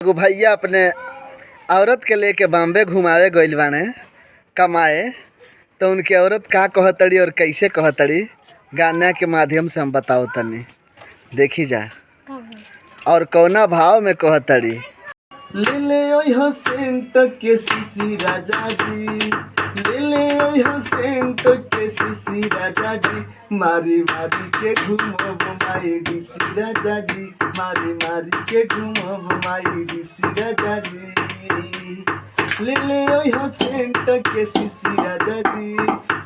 एगो भैया अपने औरत के लेके बॉम्बे घुमावे गइल बाने कमाए। तो उनके औरत का कहतड़ी और कैसे कहतड़ी गाना के माध्यम से हम बताओ तनी, देखी जा। और कौना भाव में कहतड़ी। ले ले ओइहो सेंट के सीसी राजा जी, ले ले ओइहो सेंट के सीसी राजा जी, मारी मारी के घूमब माई डीसी राजा जी, मारी मारी के घूमब माई डीसी राजा जी। ले ले ओइहो सेंट के सीसी राजा जी,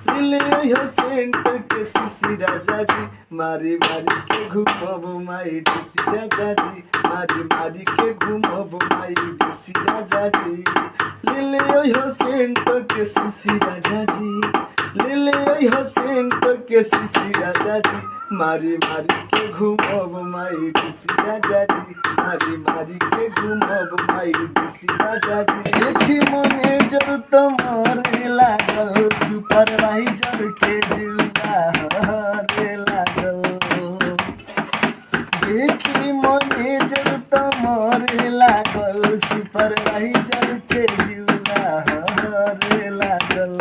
ले ले ओइहो सेंट के सीसी राजा जी, मारी मारी के घूमब माई डीसी राजा जी, मारी मारी के घूमब माई डीसी राजा जी। ले ले ओइहो सेंट के सीसी राजा जी, ले ले ओइहो सेंट के सीसी राजा जी, मारी मारी के घूमब माई डीसी राजा जी, मारी मारी के घूमब माई डीसी राजा जी। देखी मैनेजर तुम्हारे लागल, सुपरवाइजर के जुड़ा हरे लागल। देखी मैनेजर तुम्हारे लागल, सुपरवाइजर के जुड़ा हरे लागल।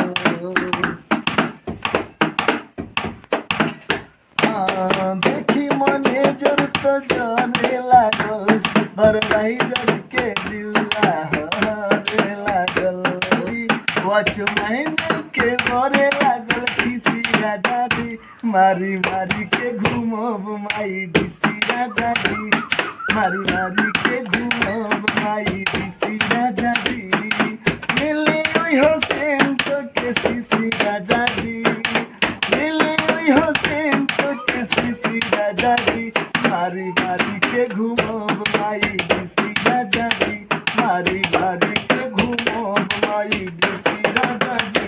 देखी मैनेजर तो जाने लागल, सुपरवाइजर के जुड़ा हरे लागल। वॉचमैन के मरे लागल खिसी राजा जी, मारी मारी के घूमब माई डीसी राजा जी, मारी मारी के घूमब माई डीसी राजा जी। ले ले ओइहो सेंट के सीसी राजा जी, ले ले ओइहो सेंट के सीसी राजा जी, मारी मारी के घूमब माई डीसी राजा जी, मारी मारी के घूमब माई डीसी राजा जी।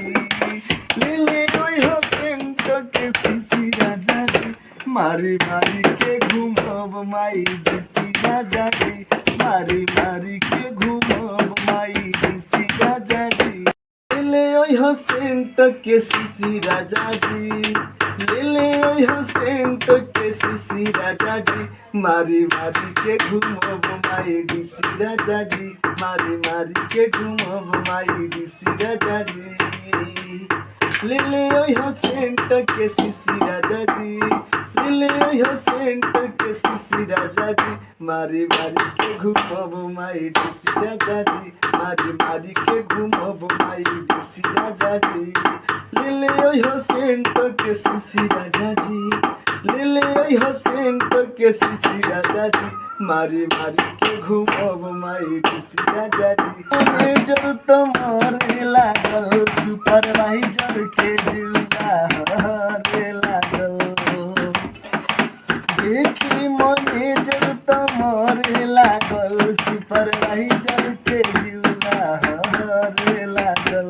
ले ले ओइहो सेंट के सीसी राजा जी, मारी मारी के घूमब माई डीसी राजा जी, मारी मारी के घूमब माई डीसी राजा जी। ले ले ओइहो सेंट के सीसी राजा जी, ले ले ओइहो सेंट के सीसी राजा जी, मारी मारी के घूमब माई डीसी राजा जी, मारी मारी के घूमब माई डीसी राजा जी। ले ले ओइहो सेंट के सीसी राजा जी, ले ले ओइहो सेंट के सीसी राजा जी, मारी मारी के घूमब माई डीसी राजा जी, मारी मारी के घूमब माई डीसी राजा जी। ले ले ओइहो सेंट के सीसी राजा जी, ले ले ओइहो सेंट के सीसी राजा जी, मारी मारी के घूमब माई डीसी राजा जी। मैनेजर तुम्हारे लागल, सुपरवाइजर के जुड़ा हरे लागल। देखी मैनेजर तुम्हारे लागल, सुपरवाइजर के जुड़ा हरे लागल।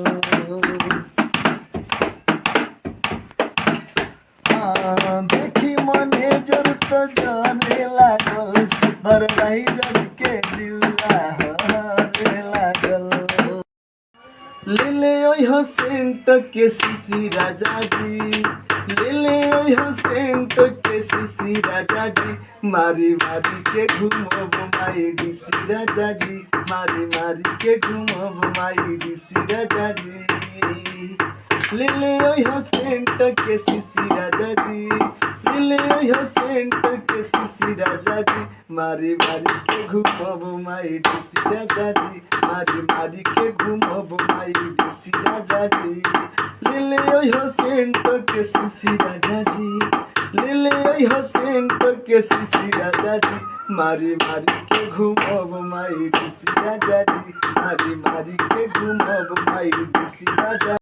देखी मैनेजर तो जाने लागल, सुपरवाइजर के जुड़ा हरे लागल। ले ले ओइहो सेंट के सीसी राजा जी, ले ले ओइहो सेंट के सीसी राजा जी, मारी मारी के घूमब माई डीसी राजा जी, मारी मारी के घूमब माई डीसी राजा जी। ले ले ओइहो सेंट के सीसी राजा जी, ले ले ओइहो सेंट के सीसी राजा जी, मारी मारी के घूमब माई डीसी राजा जी, मारी मारी के घूमब माई डीसी राजा जी। ले ले ओइहो सेंट के सीसी राजा जी, ले ले ओइहो सेंट के सीसी राजा जी, मारी मारी के घूमब माई डीसी राजा जी, मारी मारी के घूमब माई डीसी राजा।